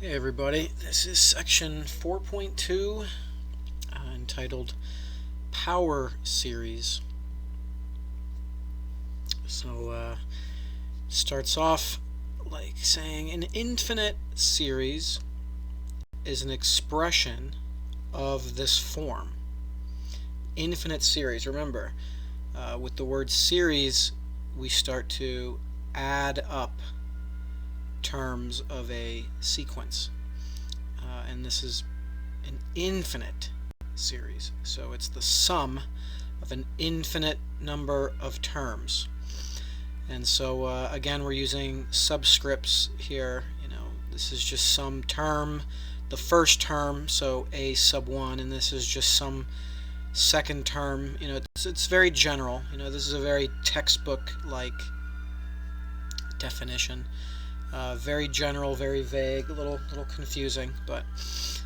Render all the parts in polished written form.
Hey everybody, this is section 4.2 entitled Power Series. So starts off like saying an infinite series is an expression of this form. Infinite series, remember, with the word series we start to add up terms of a sequence, and this is an infinite series, so it's the sum of an infinite number of terms. And so again, we're using subscripts here. This is just some term, the first term, so a sub 1, and this is just some second term. It's very general. This is a very textbook like definition. Very general, very vague, a little confusing, but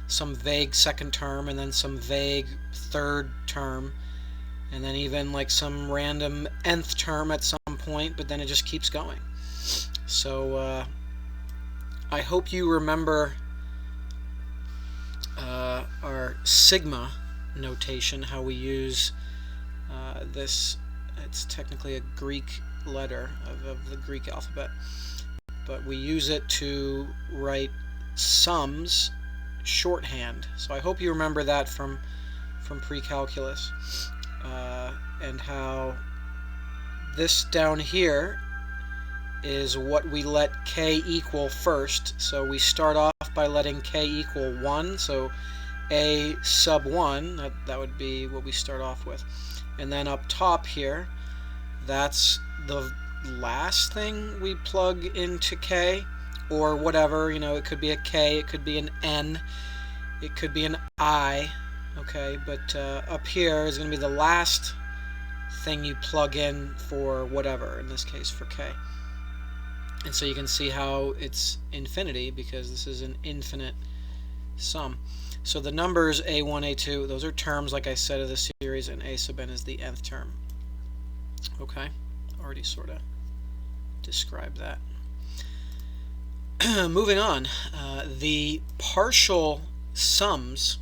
some vague second term, and then some vague third term, and then even like some random nth term at some point, but then it just keeps going. So I hope you remember our sigma notation, how we use this. It's technically a Greek letter of the Greek alphabet, but we use it to write sums shorthand. So I hope you remember that from pre-calculus, and how this down here is what we let k equal first. So we start off by letting k equal 1, so a sub 1, that would be what we start off with. And then up top here, that's the last thing we plug into k, or whatever. It could be a k, it could be an n, it could be an I, okay, but up here is going to be the last thing you plug in for whatever, in this case for k. And so you can see how it's infinity, because this is an infinite sum. So the numbers a1, a2, those are terms, like I said, of the series, and a sub n is the nth term. Okay, already sort of described that. Moving on, the partial sums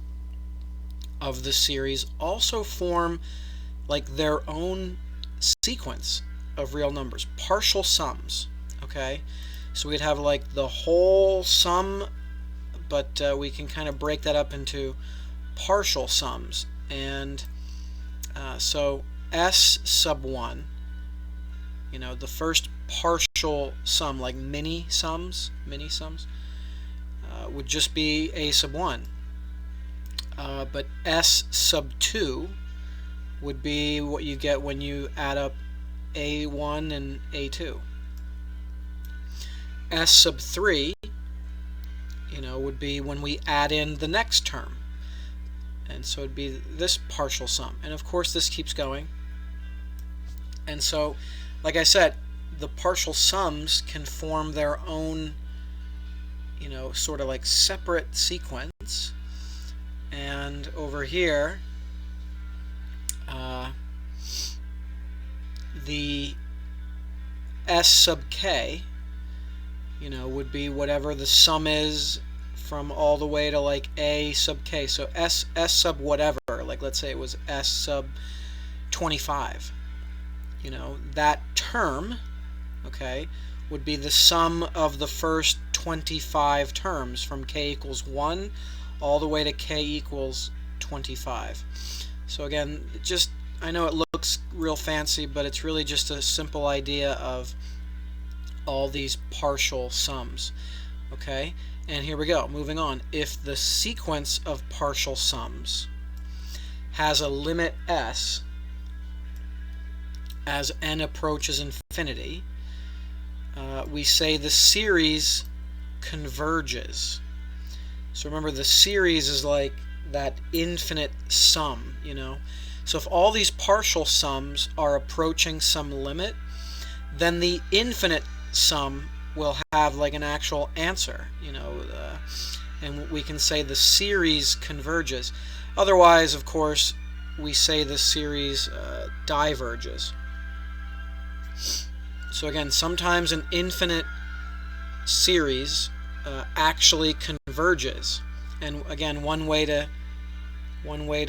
of the series also form like their own sequence of real numbers. Partial sums, okay? So we'd have like the whole sum, but we can kind of break that up into partial sums. And so s sub 1, the first partial sum, like mini sums, would just be a sub 1. But s sub 2 would be what you get when you add up a1 and a2. S sub 3, would be when we add in the next term. And so it'd be this partial sum. And of course this keeps going. And so, like I said, the partial sums can form their own, sort of like separate sequence. And over here, the s sub k, would be whatever the sum is from all the way to like a sub k. So s sub whatever, like let's say it was s sub 25. That term, okay, would be the sum of the first 25 terms from k equals 1 all the way to k equals 25. So again, I know it looks real fancy, but it's really just a simple idea of all these partial sums, okay? And here we go, moving on. If the sequence of partial sums has a limit s as n approaches infinity, we say the series converges. So remember, the series is like that infinite sum, So if all these partial sums are approaching some limit, then the infinite sum will have like an actual answer, and we can say the series converges. Otherwise, of course, we say the series diverges. So again, sometimes an infinite series actually converges converges. And again, one way to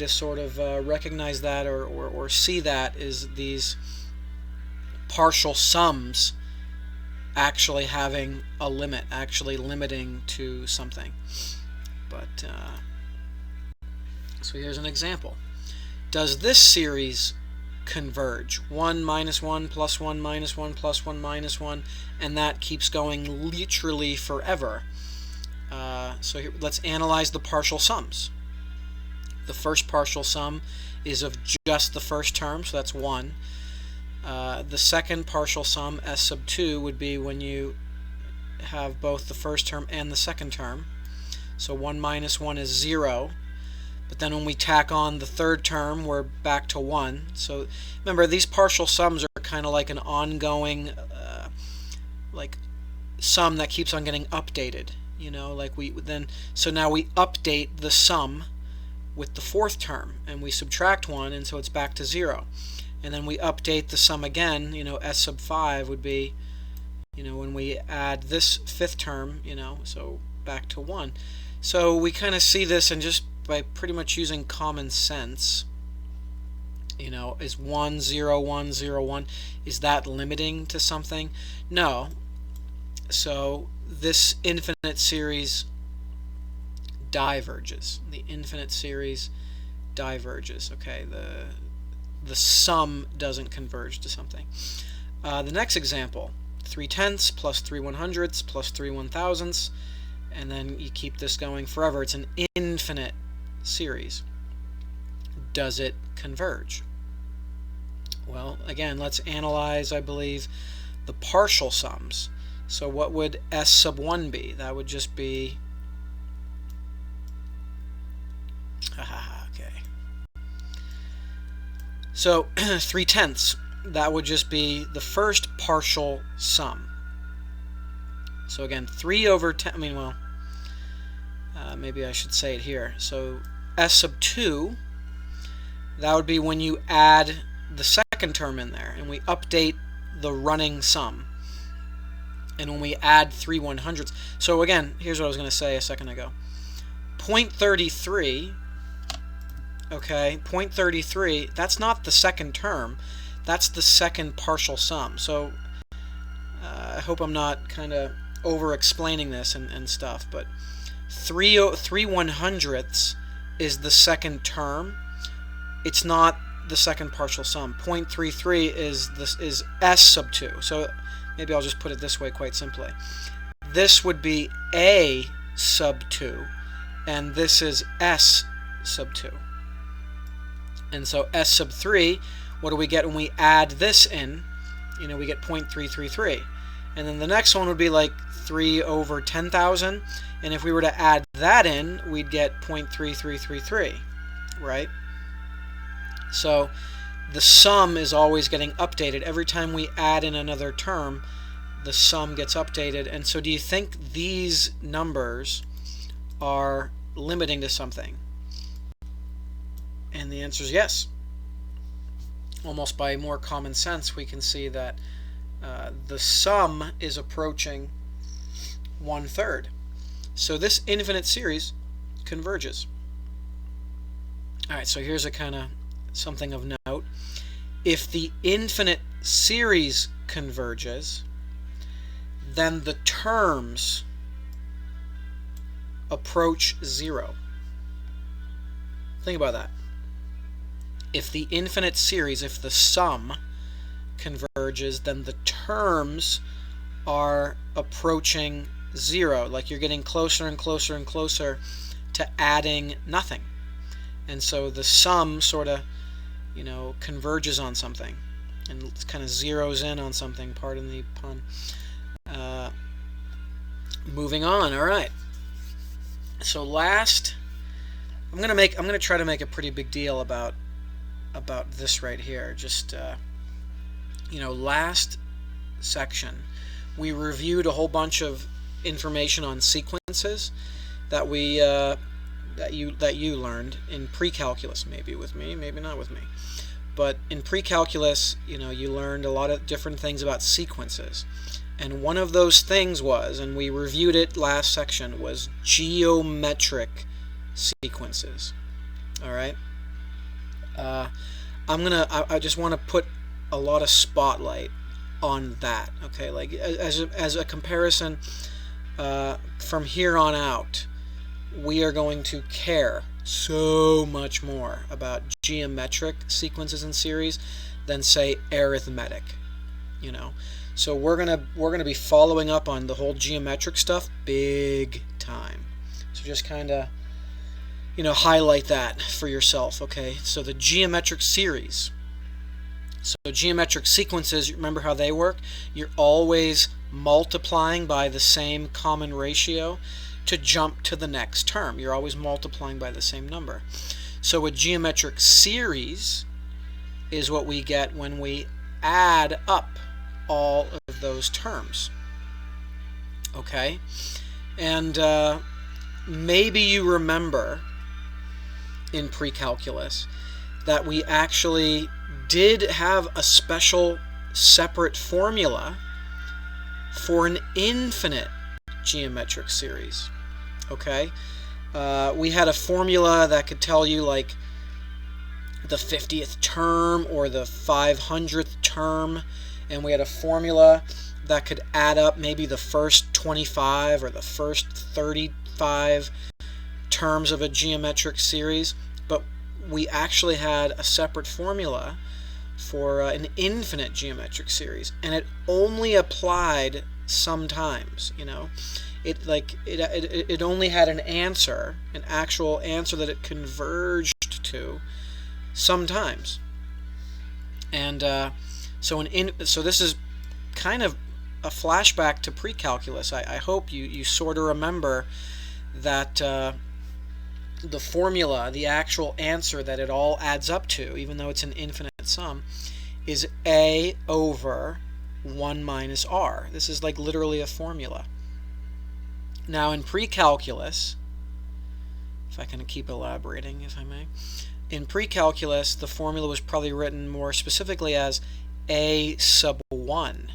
sort of recognize that or see that is these partial sums actually having a limit, actually limiting to something. But so here's an example. Does this series converge? 1 minus 1 plus 1 minus 1 plus 1 minus 1, and that keeps going literally forever. So here, let's analyze the partial sums. The first partial sum is of just the first term, so that's 1. The second partial sum, s sub 2, would be when you have both the first term and the second term. So 1 minus 1 is 0. But then when we tack on the third term, we're back to 1. So remember, these partial sums are kind of like an ongoing like sum that keeps on getting updated. You know, like so now we update the sum with the fourth term, and we subtract 1, and so it's back to 0. And then we update the sum again. You know, s sub 5 would be, you know, when we add this fifth term, you know, so back to 1. So we kind of see this, and just by pretty much using common sense, you know, is 1, 0, 1, 0, 1, is that limiting to something? No. So this infinite series diverges. The infinite series diverges. Okay, the sum doesn't converge to something. The next example, 3/10 plus 3/100 plus 3/1000, and then you keep this going forever. It's an infinite series. Does it converge? Well, again, let's analyze, I believe, the partial sums. So what would s sub 1 be? That would just be, okay. So 3/10, that would just be the first partial sum. So again, 3 over 10, I mean, well, maybe I should say it here. So s sub 2, that would be when you add the second term in there, and we update the running sum. And when we add 3/100, so again, here's what I was going to say a second ago. 0.33, okay, 0.33, that's not the second term, that's the second partial sum. So I hope I'm not kind of over-explaining this and stuff, but 3/100 is the second term. It's not the second partial sum. 0.33 is s sub 2. So maybe I'll just put it this way quite simply. This would be a sub 2, and this is s sub 2. And so s sub 3, what do we get when we add this in? You know, we get 0.333. And then the next one would be like 3 over 10,000, and if we were to add that in, we'd get 0.3333, right? So the sum is always getting updated. Every time we add in another term, the sum gets updated. And so do you think these numbers are limiting to something? And the answer is yes. Almost by more common sense, we can see that the sum is approaching 1/3. So this infinite series converges. Alright, so here's a kind of something of note. If the infinite series converges, then the terms approach 0. Think about that. If the infinite series, if the sum converges, then the terms are approaching 0. Like you're getting closer and closer and closer to adding nothing. And so the sum sort of, you know, converges on something and kind of zeroes in on something, pardon the pun. Moving on. All right. So last, I'm gonna try to make a pretty big deal about this right here. Just you know, last section we reviewed a whole bunch of information on sequences that we that you learned in pre-calculus, maybe with me, maybe not with me. But in pre-calculus, you know, you learned a lot of different things about sequences. And one of those things was, and we reviewed it last section, was geometric sequences. All right. I just want to put a lot of spotlight on that. Okay, like as a comparison, from here on out, we are going to care so much more about geometric sequences and series than, say, arithmetic. You know, so we're gonna be following up on the whole geometric stuff big time. So just kind of, you know, highlight that for yourself. Okay, so the geometric series. So geometric sequences, remember how they work? You're always multiplying by the same common ratio to jump to the next term. You're always multiplying by the same number. So a geometric series is what we get when we add up all of those terms. Okay? And maybe you remember in pre-calculus that we actually did have a special separate formula for an infinite geometric series. Okay? We had a formula that could tell you like the 50th term or the 500th term, and we had a formula that could add up maybe the first 25 or the first 35 terms of a geometric series, but we actually had a separate formula for an infinite geometric series, and it only applied sometimes. You know, it only had an answer, an actual answer that it converged to sometimes. And so this is kind of a flashback to pre-calculus. I hope you sort of remember that the formula, the actual answer that it all adds up to, even though it's an infinite sum, is a over 1 minus r. This is like literally a formula. Now in pre-calculus, if I can keep elaborating, if I may, in pre-calculus the formula was probably written more specifically as a sub 1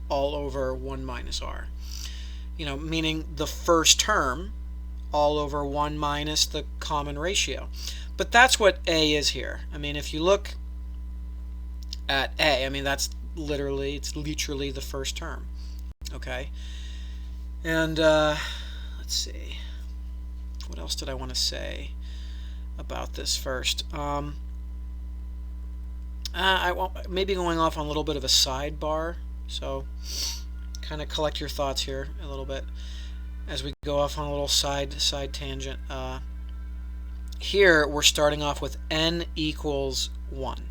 all over 1 minus r. You know, meaning the first term all over 1 minus the common ratio. But that's what a is here. I mean, if you look at a, I mean, it's literally the first term. Okay? And let's see. What else did I want to say about this first? Maybe going off on a little bit of a sidebar, so kind of collect your thoughts here a little bit as we go off on a little side tangent. Here we're starting off with n equals 1.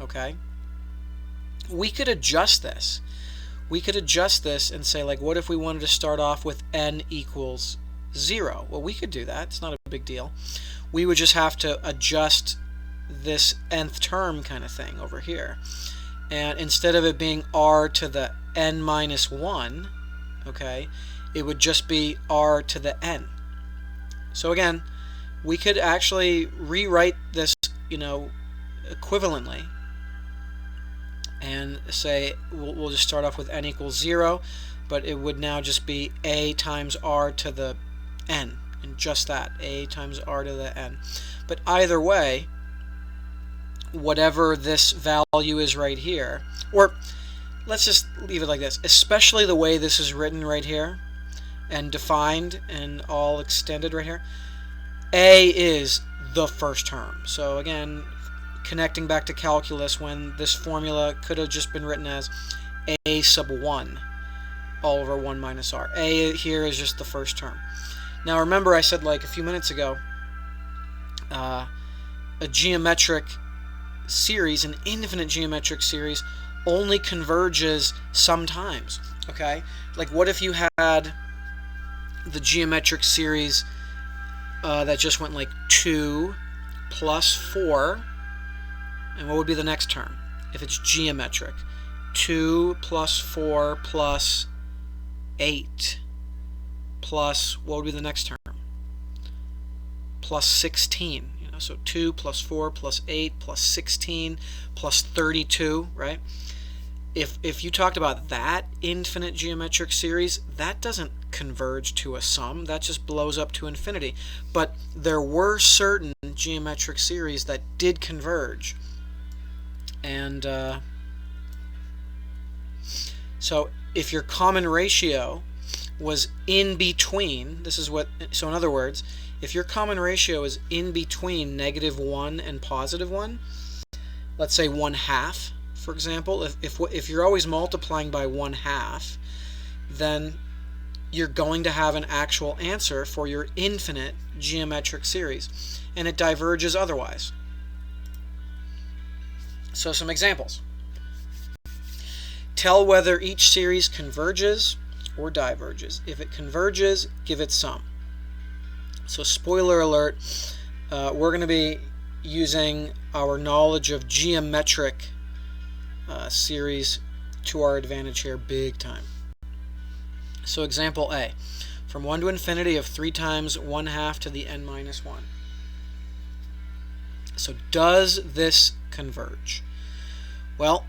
Okay? We could adjust this. We could adjust this and say, like, what if we wanted to start off with n equals 0? Well, we could do that. It's not a big deal. We would just have to adjust this nth term kind of thing over here. And instead of it being r to the n minus 1, okay, it would just be r to the n. So again, we could actually rewrite this, you know, equivalently and say we'll just start off with n equals 0, but it would now just be a times r to the n, and just that, a times r to the n. But either way, whatever this value is right here, or let's just leave it like this, especially the way this is written right here and defined and all extended right here, a is the first term. So again, connecting back to calculus, when this formula could have just been written as a sub 1 all over 1 minus r. A here is just the first term. Now remember, I said like a few minutes ago, a geometric series, an infinite geometric series, only converges sometimes. Okay? Like, what if you had the geometric series that just went like 2 plus 4, and what would be the next term if it's geometric? 2 plus 4 plus 8 plus, what would be the next term? Plus 16. You know, so 2 plus 4 plus 8 plus 16 plus 32, right? if you talked about that infinite geometric series, that doesn't converge to a sum. That just blows up to infinity. But there were certain geometric series that did converge. And so if your common ratio was in between, so in other words, if your common ratio is in between -1 and +1, let's say 1/2, for example, if you're always multiplying by 1/2, then you're going to have an actual answer for your infinite geometric series, and it diverges otherwise. So some examples. Tell whether each series converges or diverges. If it converges, give it sum. So spoiler alert, we're going to be using our knowledge of geometric series to our advantage here big time. So example A, from 1 to infinity of 3 times 1/2 to the n-1. So does this converge? Well,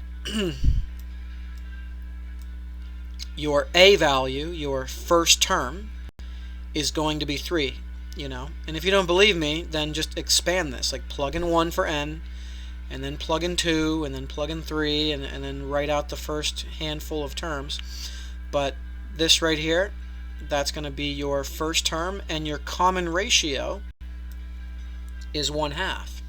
your A value, your first term, is going to be 3, And if you don't believe me, then just expand this. Like plug in 1 for n, and then plug in 2, and then plug in 3, and then write out the first handful of terms. But this right here, that's going to be your first term, and your common ratio is 1/2.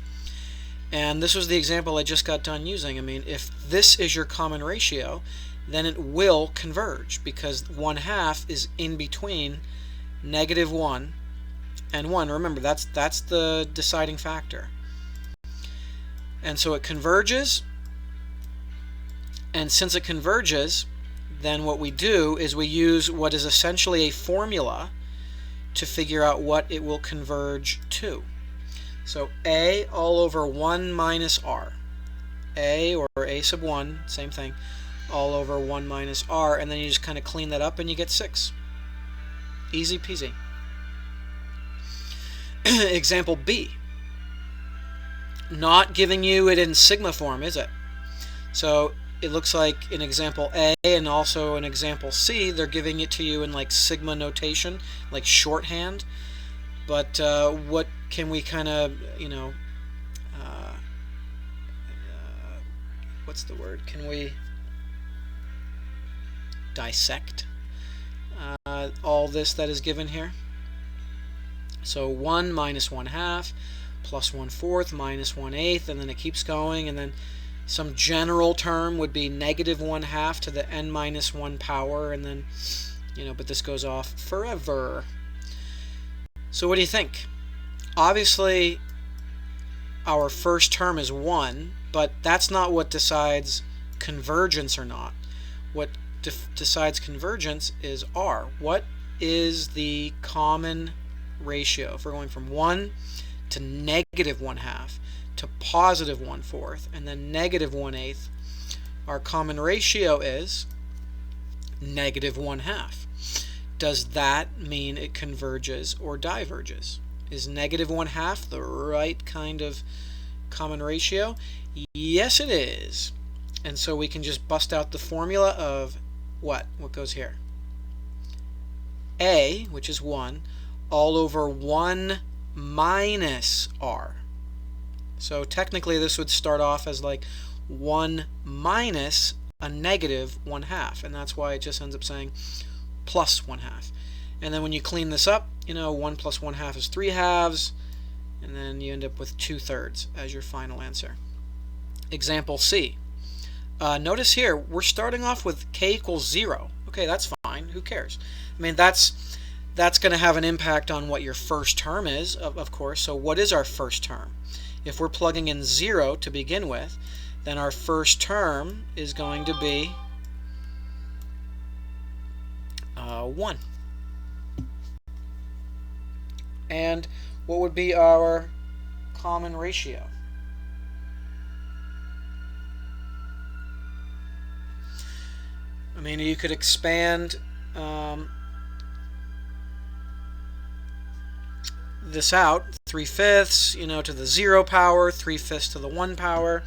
And this was the example I just got done using. I mean, if this is your common ratio, then it will converge, because 1/2 is in between -1 and 1. Remember, that's the deciding factor. And so it converges, and since it converges, then what we do is we use what is essentially a formula to figure out what it will converge to. So A all over 1 minus R. A, or A sub 1, same thing, all over 1 minus R, and then you just kind of clean that up and you get 6. Easy peasy. Example B. Not giving you it in sigma form, is it? So it looks like in example A and also in example C, they're giving it to you in like sigma notation, like shorthand. But what can we kind of, what's the word? Can we dissect all this that is given here? So 1 minus 1/2 plus 1/4 minus 1/8, and then it keeps going, and then some general term would be -1/2 to the n-1 power, and then, but this goes off forever. So what do you think? Obviously, our first term is 1, but that's not what decides convergence or not. What decides convergence is R. What is the common ratio? If we're going from 1 to -1/2 to +1/4 and then -1/8, our common ratio is -1/2. Does that mean it converges or diverges? Is -1/2 the right kind of common ratio? Yes, it is. And so we can just bust out the formula of what? What goes here? A, which is 1, all over 1 minus R. So technically this would start off as like 1 minus a -1/2, and that's why it just ends up saying +1/2. And then when you clean this up, 1 plus 1/2 is 3/2, and then you end up with 2/3 as your final answer. Example C. Notice here, we're starting off with k equals 0. Okay, that's fine. Who cares? I mean, that's going to have an impact on what your first term is, of course. So what is our first term? If we're plugging in 0 to begin with, then our first term is going to be 1. And what would be our common ratio? I mean, you could expand this out, 3/5, to the 0 power, 3/5 to the 1 power,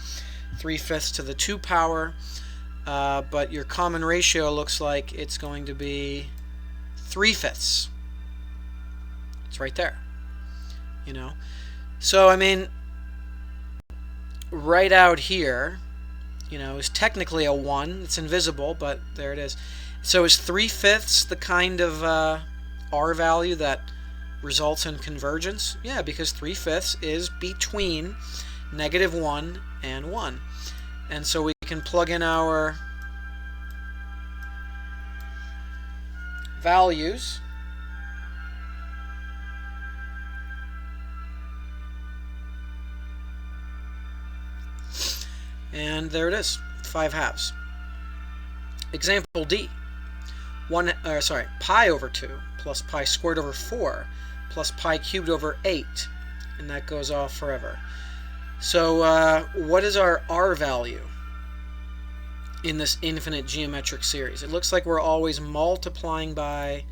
3/5 to the 2 power. but your common ratio looks like it's going to be 3/5. It's right there, you know. So I mean, right out here, you know, is technically a 1. It's invisible, but there it is. So is 3/5 the kind of R value that results in convergence? Yeah, because 3/5 is between -1 and 1. And so we can plug in our values. And there it is, 5/2. Example D. Pi over 2 plus pi squared over 4 plus pi cubed over 8. And that goes off forever. So what is our R value in this infinite geometric series? It looks like we're always multiplying by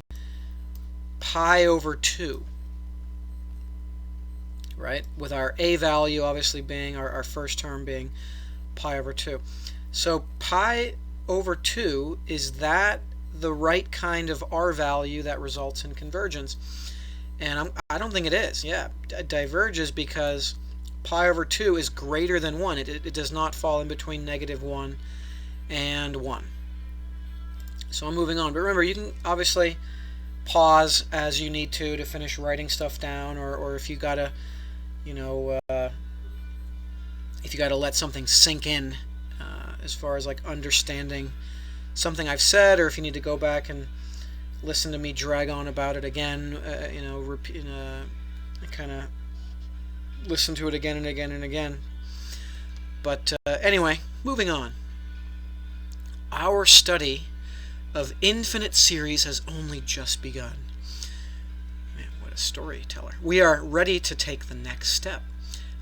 pi over 2. Right? With our A value obviously being, our first term being pi over 2. So pi over 2, is that the right kind of R value that results in convergence? And I don't think it is. Yeah, it diverges because pi over 2 is greater than 1. It does not fall in between -1 and 1. So I'm moving on. But remember, you can obviously pause as you need to finish writing stuff down, or if you gotta, you know, if you gotta let something sink in, as far as like understanding something I've said, or if you need to go back and listen to me drag on about it again, you know, repeat, kind of listen to it again and again and again. But anyway, moving on. Our study of infinite series has only just begun. Man, what a storyteller. We are ready to take the next step.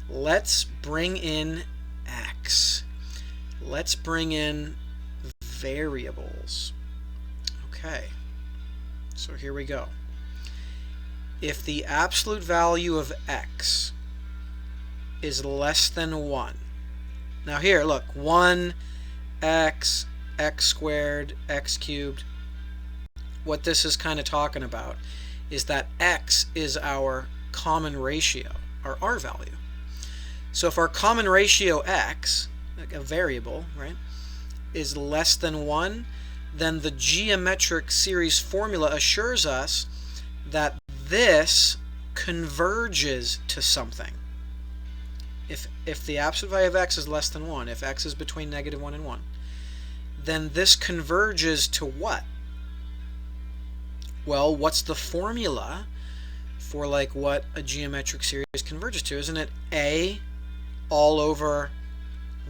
Let's bring in x. Let's bring in variables. Okay, so here we go. If the absolute value of x is less than 1, now here, look, 1, x, x squared, x cubed, what this is kind of talking about is that x is our common ratio, our R value. So if our common ratio x, like a variable, right, is less than 1, then the geometric series formula assures us that this converges to something. If the absolute value of x is less than 1, if x is between -1 and 1, then this converges to what? Well, what's the formula for like what a geometric series converges to? Isn't it a all over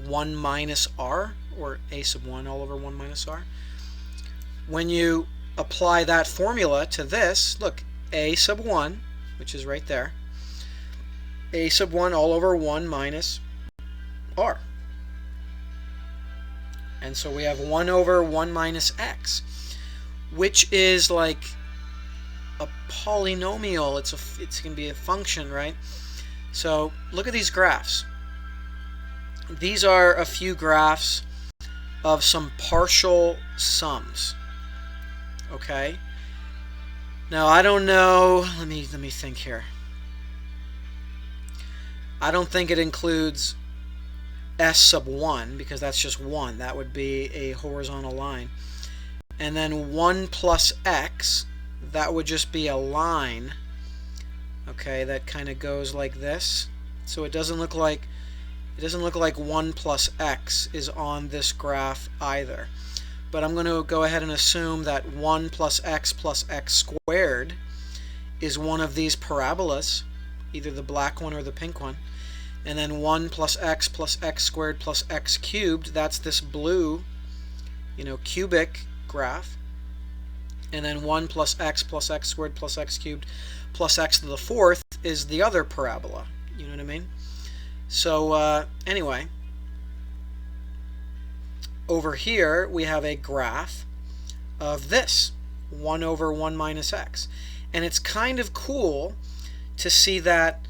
1 minus r, or a sub 1 all over 1 minus r? When you apply that formula to this, look, a sub 1, which is right there, a sub 1 all over 1 minus r. And so we have 1 over 1 minus x, which is like a polynomial. It's going to be a function, right? So look at these graphs. These are a few graphs of some partial sums. Okay. Now I don't know. Let me think here. I don't think it includes s sub 1 because that's just 1. That would be a horizontal line. And then 1 plus x, that would just be a line. Okay, that kind of goes like this. So it doesn't look like 1 plus x is on this graph either. But I'm going to go ahead and assume that 1 plus x squared is one of these parabolas, either the black one or the pink one. And then 1 plus x squared plus x cubed, that's this blue, cubic graph. And then 1 plus x squared plus x cubed plus x to the fourth is the other parabola. You know what I mean? So anyway, over here we have a graph of this, 1 over 1 minus x. And it's kind of cool to see that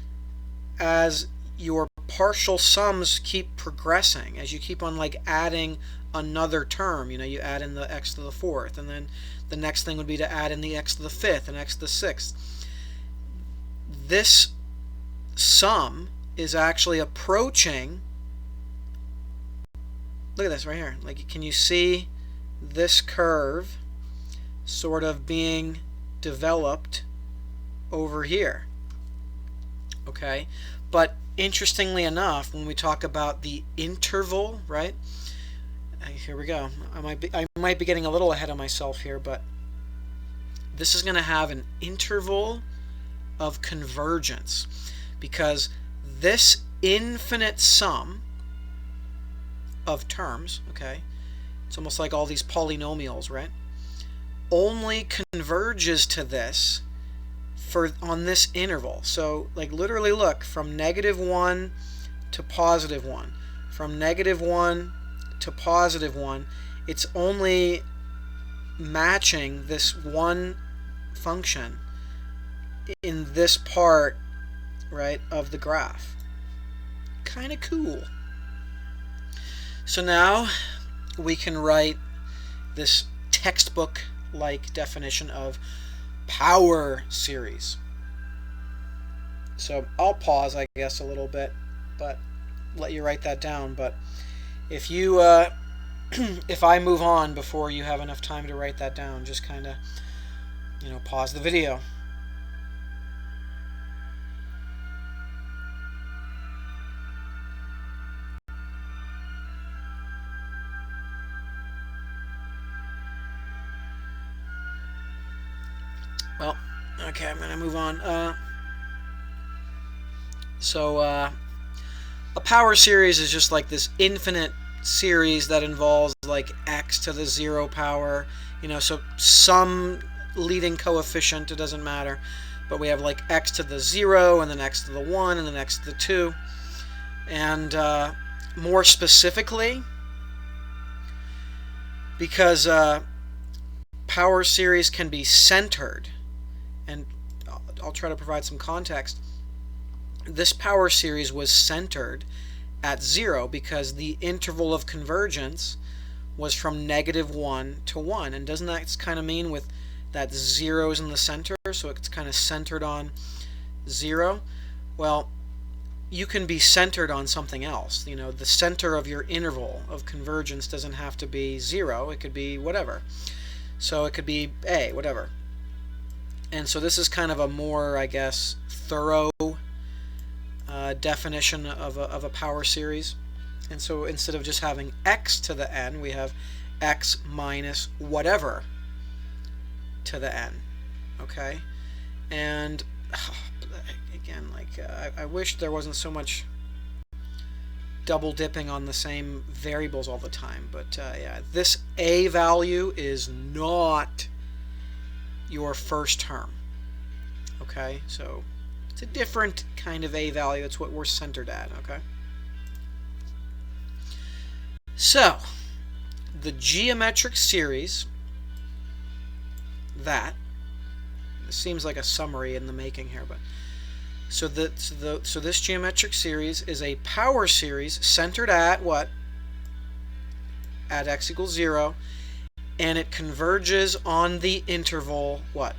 as your partial sums keep progressing, as you keep on like adding another term. You add in the x to the fourth, and then the next thing would be to add in the x to the fifth and x to the sixth. This sum is actually approaching, look at this right here, like, can you see this curve sort of being developed over here? Okay, but interestingly enough, when we talk about the interval, right, here we go, I might be getting a little ahead of myself here, but this is going to have an interval of convergence, because this infinite sum of terms, okay, it's almost like all these polynomials, right, only converges to this on this interval. So, like, literally look, from -1 to +1, from -1 to +1, it's only matching this one function in this part, right, of the graph. Kind of cool. So now we can write this textbook-like definition of power series. So I'll pause, I guess, a little bit, but let you write that down. But if you if I move on before you have enough time to write that down, just kind of, pause the video. Well, okay, I'm going to move on. A power series is just like this infinite series that involves like x to the 0 power, so some leading coefficient, it doesn't matter, but we have like x to the 0 and then x to the 1 and then x to the 2. And more specifically, because power series can be centered, and I'll try to provide some context. This power series was centered at 0 because the interval of convergence was from -1 to 1. And doesn't that kind of mean with that 0's in the center, so it's kind of centered on 0? Well, you can be centered on something else. The center of your interval of convergence doesn't have to be 0. It could be whatever. So it could be A, whatever. And so this is kind of a more, I guess, thorough definition of a power series. And so instead of just having x to the n, we have x minus whatever to the n. Okay? And again, like, I wish there wasn't so much double dipping on the same variables all the time, but yeah, this a value is not your first term. Okay, so it's a different kind of a value. That's what we're centered at. Okay, so the geometric series, that seems like a summary in the making here, but so this geometric series is a power series centered at what? At x equals 0, and it converges on the interval what?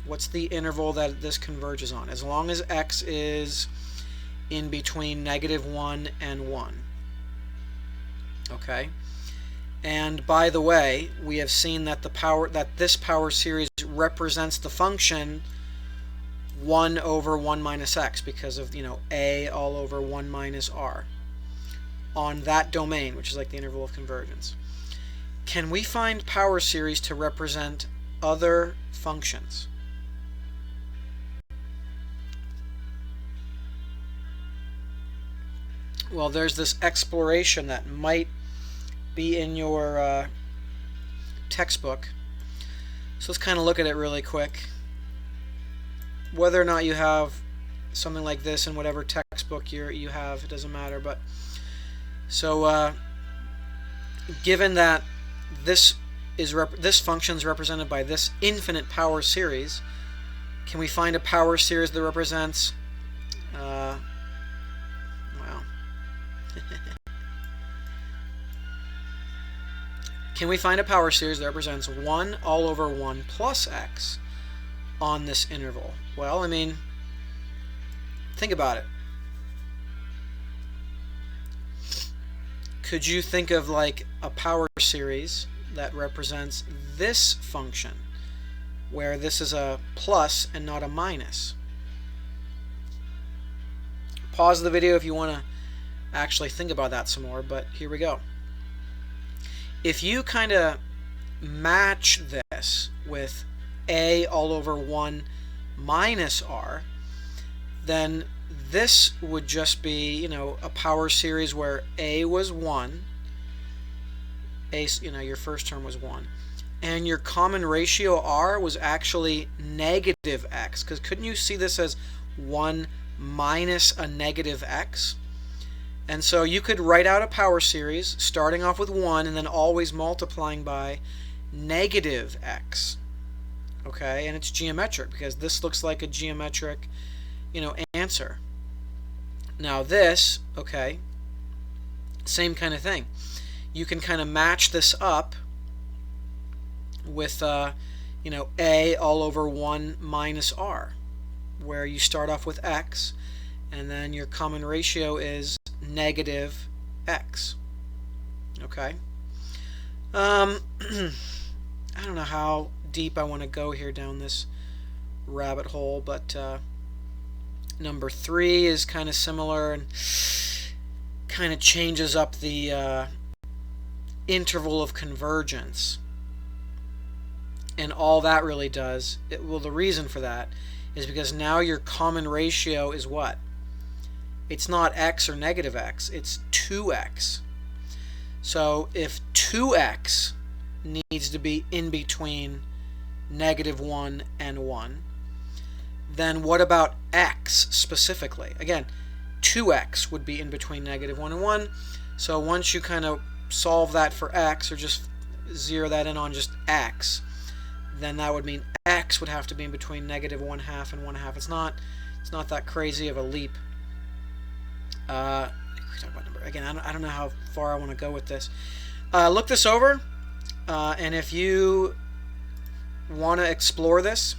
What's the interval that this converges on? As long as x is in between -1 and 1. Okay? And by the way, we have seen that this power series represents the function 1 over 1 minus x because of, a all over 1 minus r on that domain, which is like the interval of convergence. Can we find power series to represent other functions? Well, there's this exploration that might be in your textbook. So let's kind of look at it really quick. Whether or not you have something like this in whatever textbook you have, it doesn't matter. But so given that this function is represented by this infinite power series, can we find a power series that represents well, can we find a power series that represents 1 all over 1 plus x on this interval? Well, I mean, think about it. Could you think of like a power series that represents this function, where this is a plus and not a minus? Pause the video if you want to actually think about that some more, but here we go. If you kind of match this with a all over 1 minus r, then this would just be, you know, a power series where a was 1, your first term was 1, and your common ratio r was actually negative x, because couldn't you see this as 1 minus a negative x? And so you could write out a power series starting off with 1 and then always multiplying by negative x. Okay, and it's geometric because this looks like a geometric, answer. Now this, okay, same kind of thing. You can kind of match this up with, a all over 1 minus r, where you start off with x, and then your common ratio is negative x. Okay. I don't know how deep I want to go here down this rabbit hole, but number 3 is kind of similar and kind of changes up the interval of convergence. And all that really does, the reason for that is because now your common ratio is what? It's not x or negative x, it's 2x. So if 2x needs to be in between -1 and 1, then what about x specifically? Again, 2x would be in between -1 and 1. So once you kind of solve that for x, or just zero that in on just x, then that would mean x would have to be in between -1/2 and 1/2. It's not that crazy of a leap. Talk about number again. I don't know how far I want to go with this. Look this over, and if you want to explore this,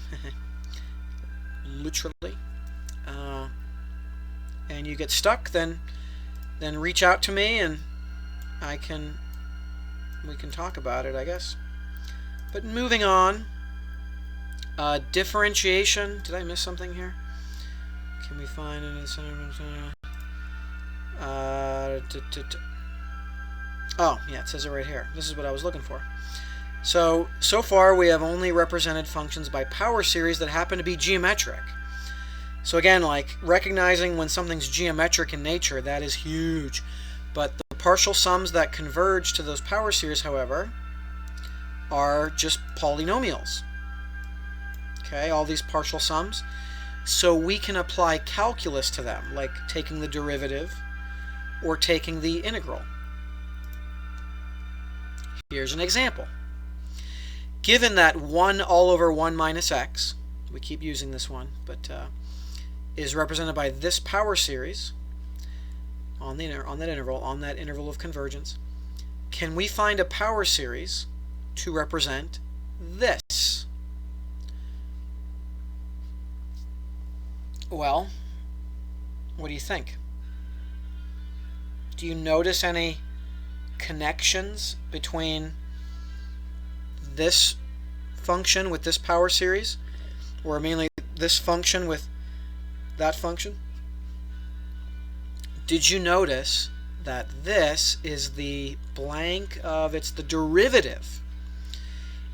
literally, and you get stuck, then reach out to me and we can talk about it, I guess. But moving on, differentiation. Did I miss something here? Can we find an oh, yeah, it says it right here. This is what I was looking for. So far we have only represented functions by power series that happen to be geometric. So again, like recognizing when something's geometric in nature, that is huge. But the partial sums that converge to those power series, however, are just polynomials. Okay, all these partial sums. So we can apply calculus to them, like taking the derivative or taking the integral. Here's an example. Given that 1 all over 1 minus x, we keep using this one, but is represented by this power series on that interval of convergence, can we find a power series to represent this? Well, what do you think? Do you notice any connections between this function with this power series, or mainly this function with that function? Did you notice that this is the blank of, it's the derivative?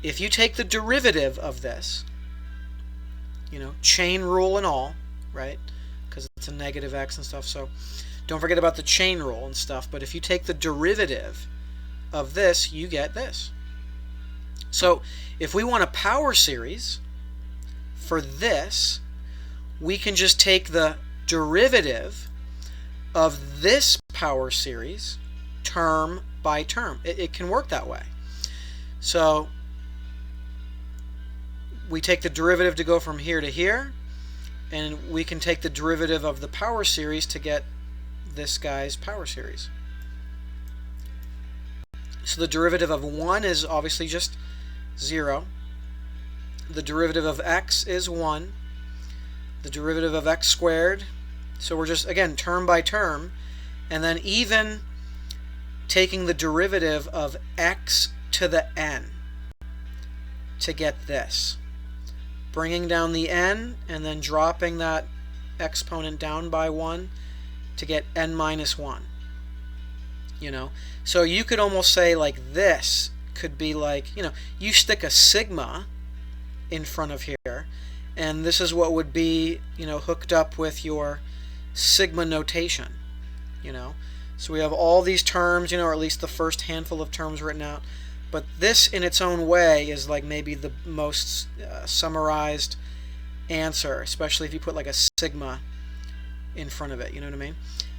If you take the derivative of this, chain rule and all, right? Because it's a negative x and stuff, so don't forget about the chain rule and stuff. But if you take the derivative of this, you get this. So if we want a power series for this, we can just take the derivative of this power series term by term. It can work that way. So we take the derivative to go from here to here, and we can take the derivative of the power series to get this guy's power series. So the derivative of 1 is obviously just 0. The derivative of x is 1. The derivative of x squared. So we're just, again, term by term. And then even taking the derivative of x to the n to get this. Bringing down the n and then dropping that exponent down by 1 to get n minus 1. You know, so you could almost say like this could be like, you know, you stick a sigma in front of here, and this is what would be, you know, hooked up with your sigma notation, you know. So we have all these terms, you know, or at least the first handful of terms written out, but this in its own way is like maybe the most summarized answer, especially if you put like a sigma in front of it, you know what I mean?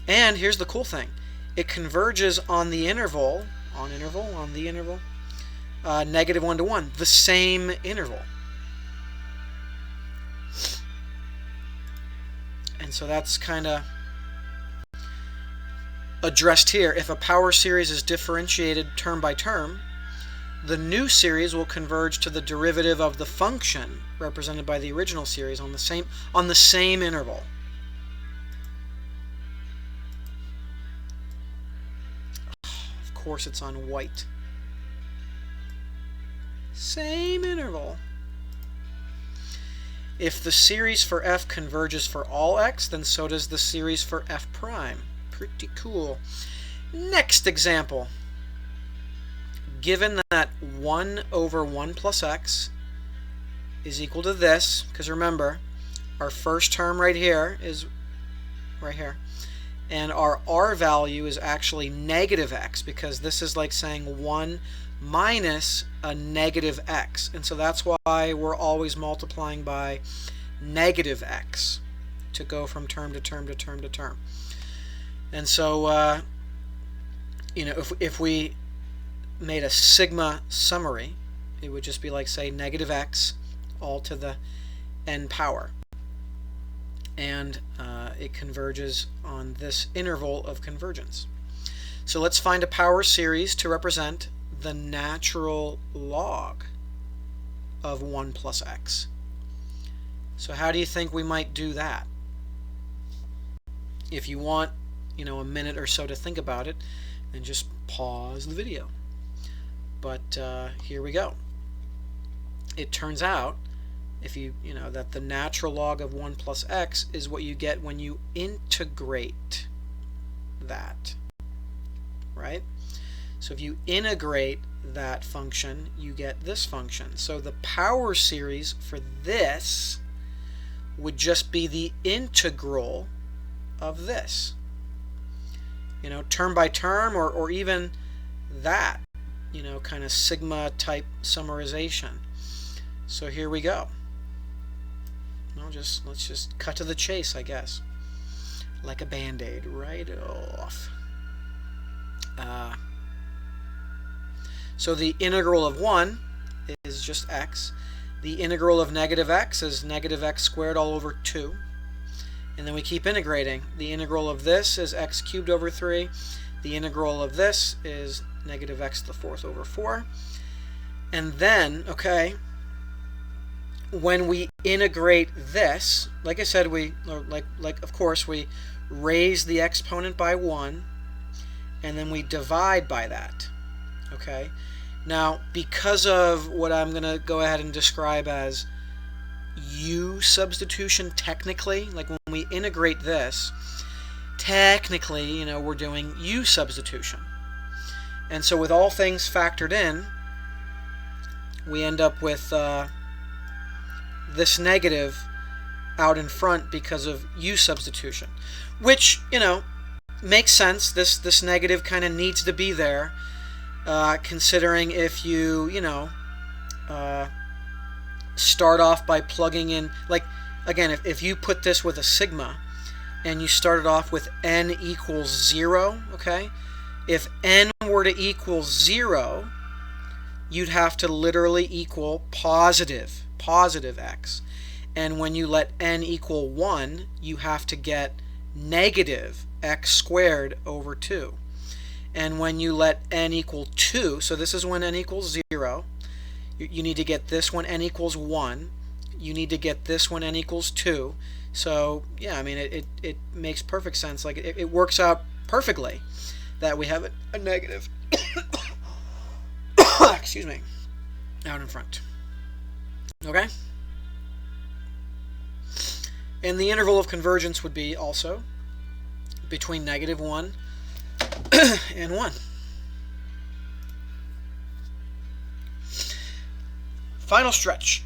And here's the cool thing. It converges on the interval, negative 1 to 1, the same interval. And so that's kind of addressed here. If a power series is differentiated term by term, the new series will converge to the derivative of the function represented by the original series on the same interval. Of course it's on white. Same interval. If the series for f converges for all x, then so does the series for f prime. Pretty cool. Next example. Given that 1 over 1 plus x is equal to this, because remember, our first term right here is right here, and our r value is actually negative x, because this is like saying 1 minus a negative x, and so that's why we're always multiplying by negative x to go from term to term to term to term. And so you know, if we made a sigma summary, it would just be like, say, negative x all to the n power, and it converges on this interval of convergence. So let's find a power series to represent the natural log of 1 plus x. So how do you think we might do that? If you want, you know, a minute or so to think about it, then just pause the video. But here we go. It turns out, if you know, that the natural log of 1 plus x is what you get when you integrate that, right? So if you integrate that function, you get this function. So the power series for this would just be the integral of this. You know, term by term, or even that, you know, kind of sigma type summarization. So here we go. Well, let's just cut to the chase, I guess. Like a band-aid, right off. So the integral of 1 is just x. The integral of negative x is negative x squared all over 2. And then we keep integrating. The integral of this is x cubed over 3. The integral of this is negative x to the 4th over 4. And then, okay, when we integrate this, like I said, of course, we raise the exponent by 1, and then we divide by that. Okay, now because of what I'm going to go ahead and describe as u substitution, technically, like when we integrate this, technically, you know, we're doing u substitution. And so with all things factored in, we end up with this negative out in front because of u substitution, which, you know, makes sense. This negative kind of needs to be there, considering if you know, start off by plugging in, like, again, if you put this with a sigma and you started off with n equals 0, okay, if n were to equal 0, you'd have to literally equal positive x. And when you let n equal 1, you have to get negative x squared over 2. And when you let n equal 2, so this is when n equals 0, you need to get this when n equals 1. You need to get this when n equals 2. So, yeah, I mean, it makes perfect sense. Like, it works out perfectly that we have a negative, excuse me, out in front. Okay? And the interval of convergence would be also between -1 and 1. Final stretch.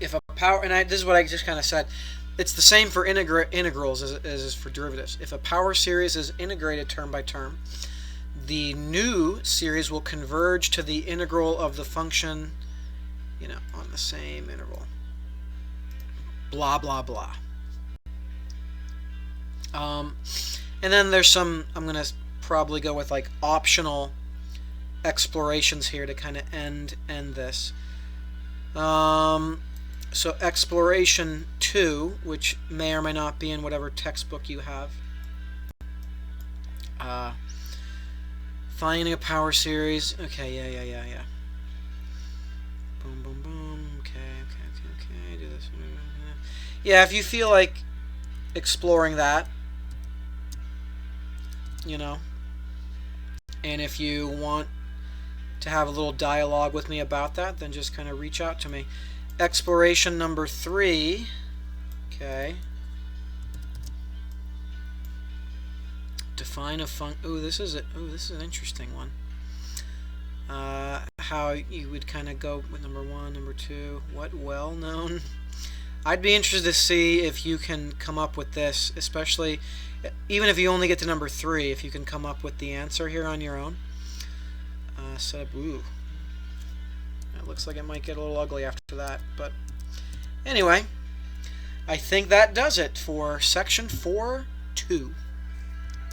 If a power, and this is what I just kind of said, it's the same for integrals as it is for derivatives. If a power series is integrated term by term, the new series will converge to the integral of the function, on the same interval. Blah, blah, blah. And then there's some, I'm going to probably go with like optional explorations here to kind of end this. So exploration 2, which may or may not be in whatever textbook you have. Finding a power series. Okay, yeah. Boom, boom, boom. Okay. Do this. Yeah, if you feel like exploring that, and if you want to have a little dialogue with me about that, then just kind of reach out to me. Exploration number 3. Okay. Define a this is an interesting one. How you would kind of go with number 1, number 2. What well-known? I'd be interested to see if you can come up with this, especially even if you only get to number 3, if you can come up with the answer here on your own. Set up. Ooh. It looks like it might get a little ugly after that, but anyway, I think that does it for section 4.2.